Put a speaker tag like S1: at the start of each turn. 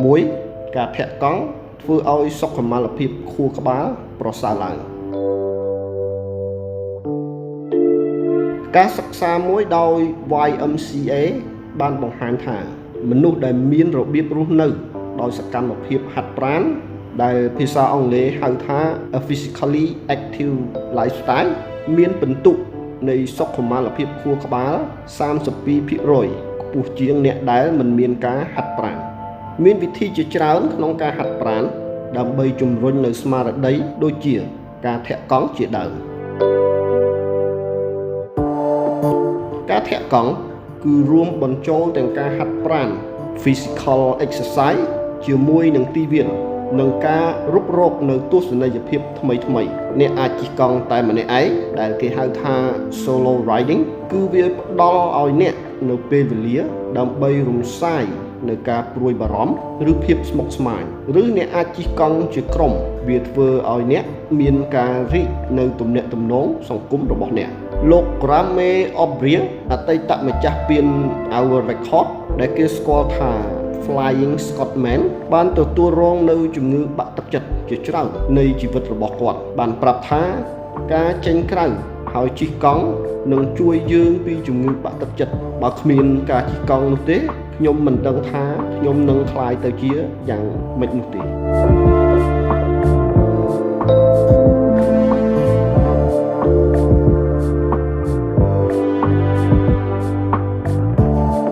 S1: មួយការធាក់កង់ធ្វើឲ្យសុខុមាលភាពខួរក្បាលប្រសើរឡើងការសិក្សាមួយដោយ YMCA បានបង្ហាញថាមនុស្សដែលមានរបៀបរស់នៅដោយសកម្មភាពហាត់ប្រាណដែលភាសាអង់គ្លេសហៅថា a physically active lifestyle មានពិន្ទុនៃសុខុមាលភាពខួរក្បាល 32% ខ្ពស់ជាងអ្នកដែលមិនមានការហាត់ប្រាណមានវិធីជាច្រើនក្នុងការហាត់ប្រាណដើម្បីជំរុញនៅស្មារតីដូចជាការធាក់កង់ជាដើមការធាក់កង់គឺរួមបញ្ចូលទាំងការហាត់ប្រាណ physical exercise ជាមួយនឹងទីវាលនិងការរុករកនៅទស្សនីយភាពថ្មីៗអ្នកអាចជិះកង់តែម្នាក់ឯងដែលគេហៅថា solo riding គឺវាផ្ដល់ឲ្យអ្នកនៅពេលវេលាដើម្បីរំសាយនៅការព្រួយបារម្ភឬភាពស្មុគស្មាញឬអ្នកអាចជិះកង់ជាក្រុមវាធ្វើឲ្យអ្នកមានការរីកនៅទំនាក់ទំនងសង្គមរបស់អ្នកលោក Graham O'Brien អតីតម្ចាស់ពាន Our Record ដែលគេស្គាល់ថា Flying Scotsman បានទទួលរងនៅជំងឺបាក់ទឹកចិត្តជាច្រើននៃជីវិតរបស់គាត់បានប្រាប់ថាការចេញក្រៅហើយជិះកង់នឹងជួយយើងពីជំងឺបាក់ទឹកចិត្តបើគ្មានការជិះកង់នោះទេខ្ញុំមិនដឹងថាខ្ញុំនឹងក្លាយទៅជាយ៉ាងម៉េចនោះទេ